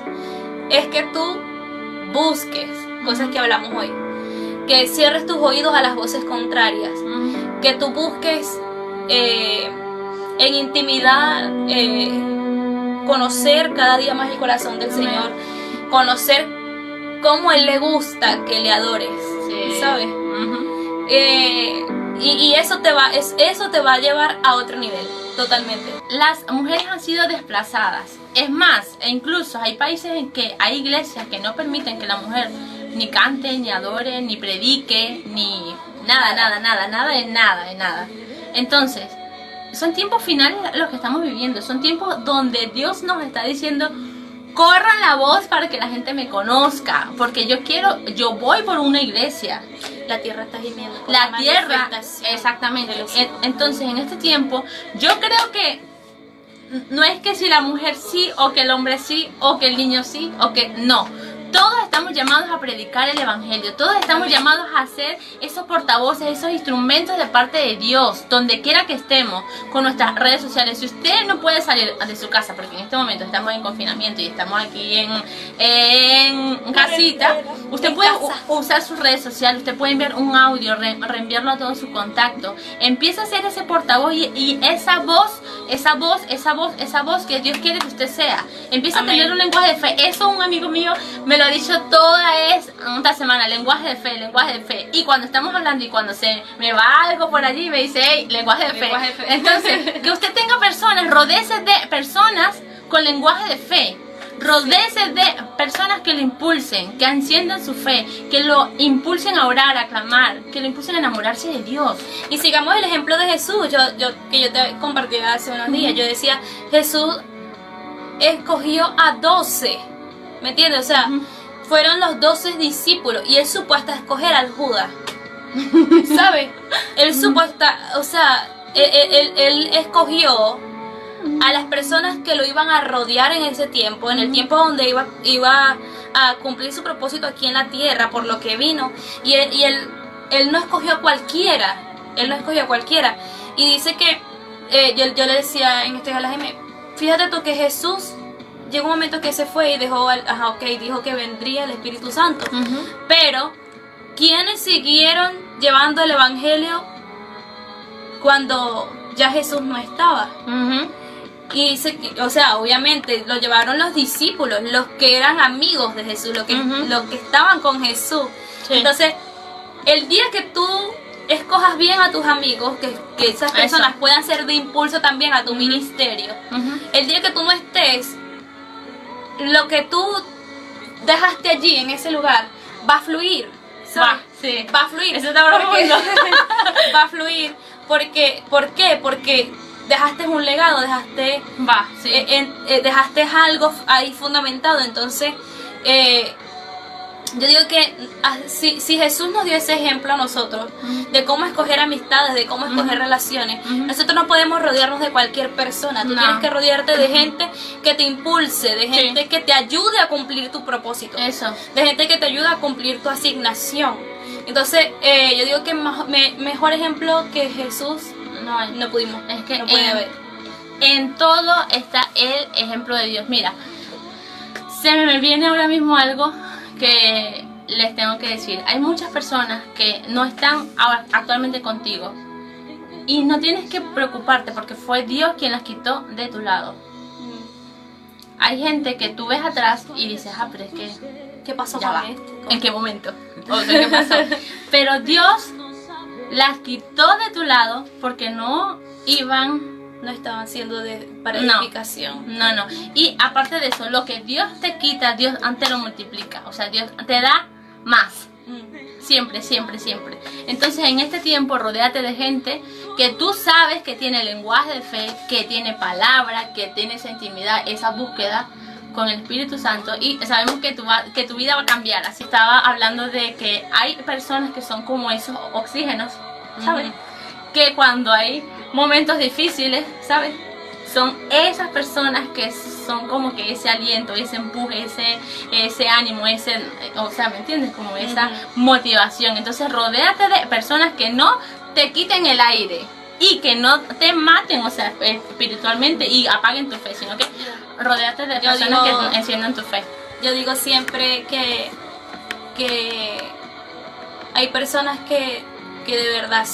es que tú busques cosas que hablamos hoy, que cierres tus oídos a las voces contrarias, Uh-huh. que tú busques en intimidad conocer cada día más el corazón del Señor, conocer cómo Él le gusta que le adores, Sí. ¿sabes? Ujú. Y eso te va a llevar a otro nivel, totalmente. Las mujeres han sido desplazadas. Es más, e incluso hay países en que hay iglesias que no permiten que la mujer ni cante, ni adore, ni predique, ni nada. Entonces, son tiempos finales los que estamos viviendo. Son tiempos donde Dios nos está diciendo: corran la voz para que la gente me conozca, porque yo voy por una iglesia. La tierra está gimiendo por La tierra, manifestación exactamente. de los hijos. Entonces, en este tiempo, yo creo que no es que si la mujer sí, o que el hombre sí, o que el niño sí, o que no. Todos estamos llamados a predicar el evangelio. Todos estamos llamados a ser esos portavoces, esos instrumentos de parte de Dios, donde quiera que estemos, con nuestras redes sociales. Si usted no puede salir de su casa, porque en este momento estamos en confinamiento y estamos aquí en casita, usted puede usar sus redes sociales, usted puede enviar un audio, reenviarlo a todos sus contactos. Empieza a ser ese portavoz y esa voz que Dios quiere que usted sea. Empieza a tener un lenguaje de fe. Eso un amigo mío me lo ha dicho toda esta semana: lenguaje de fe. Y cuando estamos hablando y cuando se me va algo por allí, me dice: hey, lenguaje de fe. Entonces, que usted tenga personas, rodéese de personas con lenguaje de fe. Rodéese de personas que lo impulsen, que enciendan su fe, que lo impulsen a orar, a clamar, que lo impulsen a enamorarse de Dios. Y sigamos el ejemplo de Jesús, que yo te compartí hace unos días. Yo decía, Jesús escogió a 12, ¿me entiendes? O sea, fueron los 12 discípulos y Él supo hasta escoger al Judas, ¿sabes? Él supo hasta, o sea, él escogió a las personas que lo iban a rodear en ese tiempo, en el tiempo donde iba a cumplir su propósito aquí en la tierra, por lo que vino. Y él no escogió a cualquiera, y dice que, yo le decía en este galaje, fíjate tú que Jesús llegó un momento que se fue y dejó, dijo que vendría el Espíritu Santo, pero ¿quiénes siguieron llevando el Evangelio cuando ya Jesús no estaba? Y dice que, o sea, obviamente lo llevaron los discípulos, los que eran amigos de Jesús, los que estaban con Jesús. Sí. Entonces, el día que tú escojas bien a tus amigos, que esas personas puedan ser de impulso también a tu ministerio, el día que tú no estés, lo que tú dejaste allí en ese lugar va a fluir, ¿sabes? Va a fluir. Eso está profundo. Va a fluir. ¿Por qué? Porque dejaste un legado, dejaste algo ahí fundamentado. Entonces, yo digo que si Jesús nos dio ese ejemplo a nosotros de cómo escoger amistades, de cómo escoger relaciones, nosotros no podemos rodearnos de cualquier persona. Tú tienes que rodearte de gente que te impulse, de gente que te ayude a cumplir tu propósito, de gente que te ayude a cumplir tu asignación. Entonces, yo digo que mejor ejemplo que Jesús no pudimos, es que no puede haber. En todo está el ejemplo de Dios. Mira, se me viene ahora mismo algo que les tengo que decir. Hay muchas personas que no están actualmente contigo y no tienes que preocuparte porque fue Dios quien las quitó de tu lado. Hay gente que tú ves atrás y dices: pero es que ¿qué pasó ya con va. esto? ¿En qué momento? ¿O qué pasó? Pero Dios las quitó de tu lado porque no estaban siendo para edificación. No. Y aparte de eso, lo que Dios te quita, Dios antes lo multiplica. O sea, Dios te da más. Siempre. Entonces, en este tiempo, rodéate de gente que tú sabes que tiene lenguaje de fe, que tiene palabra, que tiene esa intimidad, esa búsqueda con el Espíritu Santo, y sabemos que tu vida va a cambiar. Así estaba hablando de que hay personas que son como esos oxígenos, ¿sabes? Que cuando hay momentos difíciles, ¿sabes? Son esas personas que son como que ese aliento, ese empuje, ese ánimo, o sea, ¿me entiendes? Como esa motivación. Entonces, rodéate de personas que no te quiten el aire y que no te maten, o sea, espiritualmente, y apaguen tu fe, sino que rodéate de personas que enciendan tu fe. Yo digo siempre que hay personas que de verdad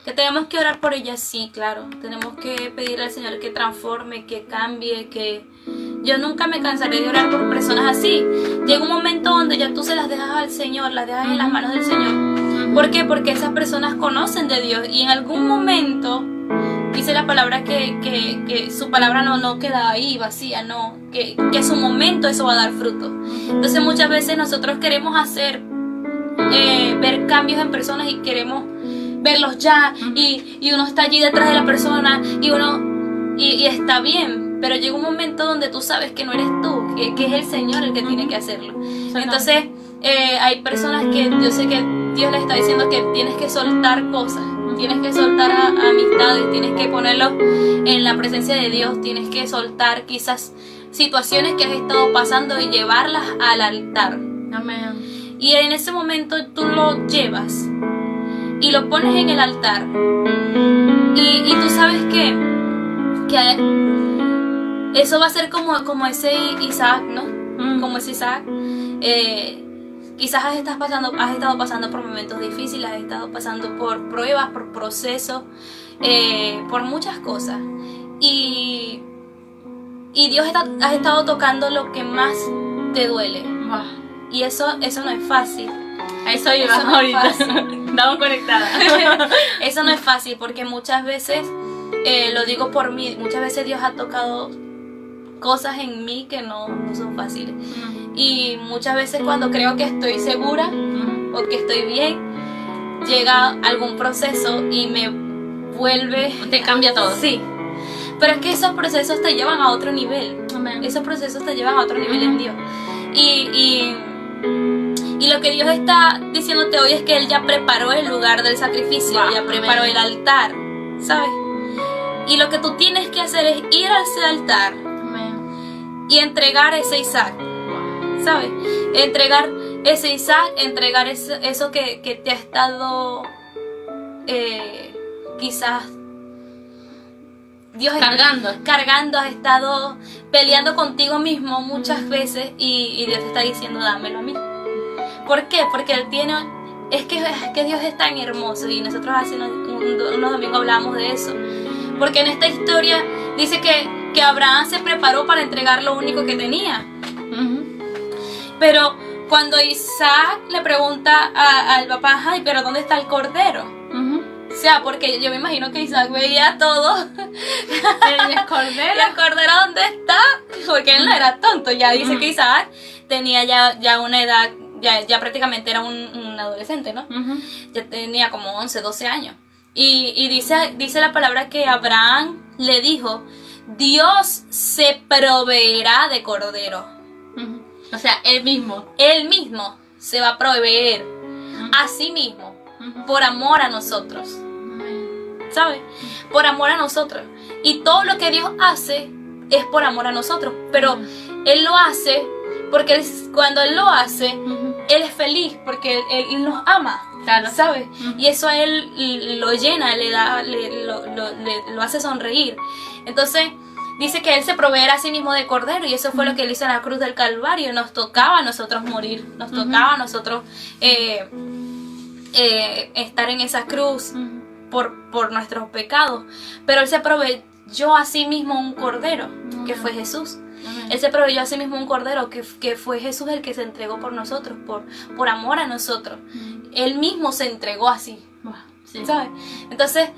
que tenemos que orar por ellas, sí, claro. Tenemos que pedirle al Señor que transforme, que cambie, que Yo nunca me cansaré de orar por personas así. Llega un momento donde ya tú se las dejas al Señor, las dejas en las manos del Señor. ¿Por qué? Porque esas personas conocen de Dios y en algún momento dice la palabra que su palabra no queda ahí vacía, no, que a su momento eso va a dar fruto. Entonces muchas veces nosotros queremos ver cambios en personas y queremos verlos ya y uno está allí detrás de la persona y está bien, pero llega un momento donde tú sabes que no eres tú, que es el Señor el que tiene que hacerlo. Entonces hay personas que yo sé que Dios les está diciendo que tienes que soltar cosas, tienes que soltar amistades, tienes que ponerlos en la presencia de Dios, tienes que soltar quizás situaciones que has estado pasando y llevarlas al altar. Amén. Y en ese momento tú lo llevas y lo pones en el altar y tú sabes que eso va a ser como ese Isaac, ¿no? Como ese Isaac. Quizás has estado pasando por momentos difíciles, has estado pasando por pruebas, por procesos, por muchas cosas. Y Dios has estado tocando lo que más te duele. Y eso no es fácil. A eso iba no ahorita. Es fácil. Estamos conectadas. Eso no es fácil porque muchas veces, lo digo por mí, muchas veces Dios ha tocado cosas en mí que no son fáciles. Y muchas veces cuando creo que estoy segura o que estoy bien, llega algún proceso y me vuelve... Te cambia todo. Sí. Pero es que esos procesos te llevan a otro nivel. Amén. Esos procesos te llevan a otro nivel en Dios. Y lo que Dios está diciéndote hoy es que Él ya preparó el lugar del sacrificio, ya preparó el altar, ¿sabes? Y lo que tú tienes que hacer es ir a ese altar y entregar ese Isaac, ¿sabes? Entregar ese Isaac, entregar eso que te ha estado quizás Dios cargando, has estado peleando contigo mismo muchas veces y Dios te está diciendo dámelo a mí. ¿Por qué? Porque Él tiene... Es que Dios es tan hermoso y nosotros hace unos domingos hablamos de eso. Porque en esta historia dice que Abraham se preparó para entregar lo único que tenía. Pero cuando Isaac le pregunta al papá, ay, pero ¿dónde está el cordero? O sea, porque yo me imagino que Isaac veía todo. ¿Y el cordero? ¿Y el cordero dónde está? Porque él no era tonto. Ya dice que Isaac tenía ya una edad, ya prácticamente era un adolescente, ¿no? Ya tenía como 11, 12 años. Y dice la palabra que Abraham le dijo, Dios se proveerá de cordero. O sea, Él mismo se va a proveer a sí mismo por amor a nosotros. ¿Sabes? Por amor a nosotros. Y todo lo que Dios hace es por amor a nosotros. Pero Él lo hace porque cuando Él lo hace, Él es feliz porque Él nos ama. Claro. ¿Sabes? Y eso a Él lo llena, lo hace sonreír. Entonces dice que Él se proveerá a sí mismo de cordero. Y eso fue lo que Él hizo en la cruz del Calvario. Nos tocaba a nosotros morir. Nos tocaba a nosotros estar en esa cruz por nuestros pecados. Pero Él se proveyó a sí mismo un cordero, que fue Jesús. Él se proveyó a sí mismo un cordero, que fue Jesús el que se entregó por nosotros, por amor a nosotros. Él mismo se entregó así. Sí. ¿Sabes? Entonces,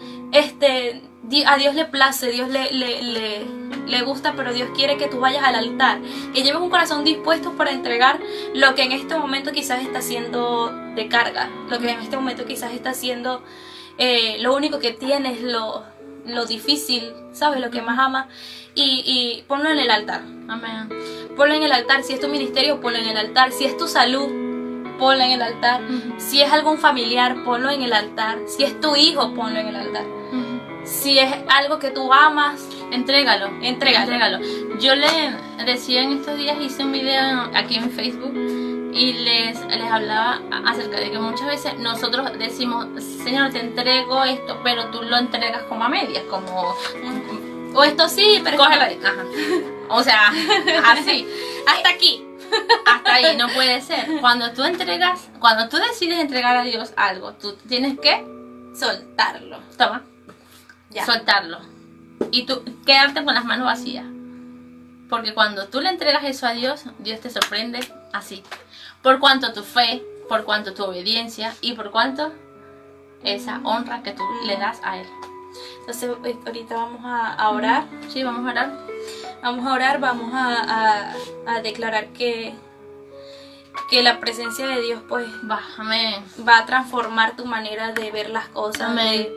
a Dios le place, Dios le gusta, pero Dios quiere que tú vayas al altar, que lleves un corazón dispuesto para entregar lo que en este momento quizás está siendo de carga, lo que en este momento quizás está siendo lo único que tienes, lo difícil, ¿sabes? Lo que más amas, y ponlo en el altar. Amén. Ponlo en el altar. Si es tu ministerio, ponlo en el altar. Si es tu salud, ponlo en el altar. Si es algún familiar, ponlo en el altar. Si es tu hijo, ponlo en el altar. Si es algo que tú amas, entrégalo. Yo le decía en estos días, hice un video aquí en Facebook y les hablaba acerca de que muchas veces nosotros decimos, Señor, te entrego esto, pero tú lo entregas como a medias, como... O esto sí, pero cógelo ahí. O sea, así. hasta aquí. Hasta ahí, no puede ser. Cuando tú decides entregar a Dios algo, tú tienes que soltarlo. Toma. Ya. Soltarlo. Y tú quedarte con las manos vacías. Porque cuando tú le entregas eso a Dios, Dios te sorprende así. Por cuanto tu fe, por cuanto tu obediencia y por cuanto esa honra que tú le das a Él. Entonces ahorita vamos a orar. Sí, vamos a orar. Vamos a orar, vamos a declarar que la presencia de Dios pues Amén. va a transformar tu manera de ver las cosas, Amén.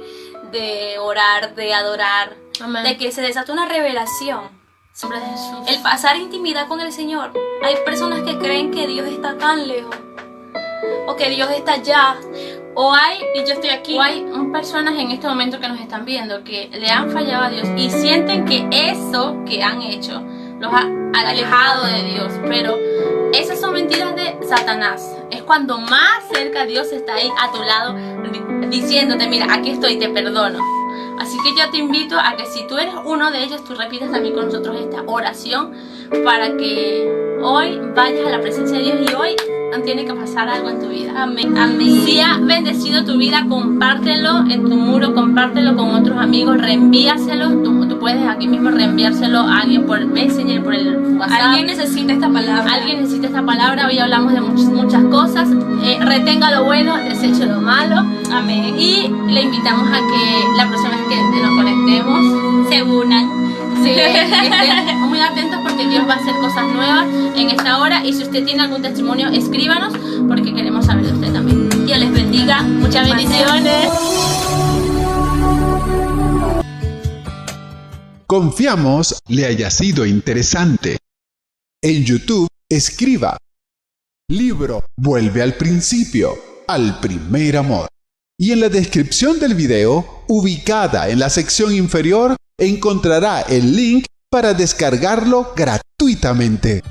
de orar, de adorar, Amén. de que se desata una revelación. En nombre de Jesús. El pasar intimidad con el Señor. Hay personas que creen que Dios está tan lejos, o que Dios está allá, y yo estoy aquí. O hay personas en este momento que nos están viendo que le han fallado a Dios y sienten que eso que han hecho los ha alejado de Dios, pero esas son mentiras de Satanás. Es cuando más cerca Dios está ahí a tu lado diciéndote, mira, aquí estoy, te perdono. Así que yo te invito a que si tú eres uno de ellos, tú repitas también con nosotros esta oración para que hoy vayas a la presencia de Dios y hoy tiene que pasar algo en tu vida. Amén, amén. Si ha bendecido tu vida, compártelo en tu muro, compártelo con otros amigos, reenvíaselo. Tú puedes aquí mismo reenviárselo a alguien por Messenger, por el WhatsApp. Alguien necesita esta palabra. Alguien necesita esta palabra. Hoy hablamos de muchas cosas. Retenga lo bueno, deseche lo malo. Amén. Y le invitamos a que la próxima vez que nos conectemos Se unan. sí, estén muy atentos porque Dios va a hacer cosas nuevas en esta hora. Y si usted tiene algún testimonio, escríbanos porque queremos saber de usted también. Dios les bendiga. Muchas bendiciones. Confiamos le haya sido interesante. En YouTube, escriba Libro Vuelve al principio, al primer amor. Y en la descripción del video, ubicada en la sección inferior, encontrará el link para descargarlo gratuitamente.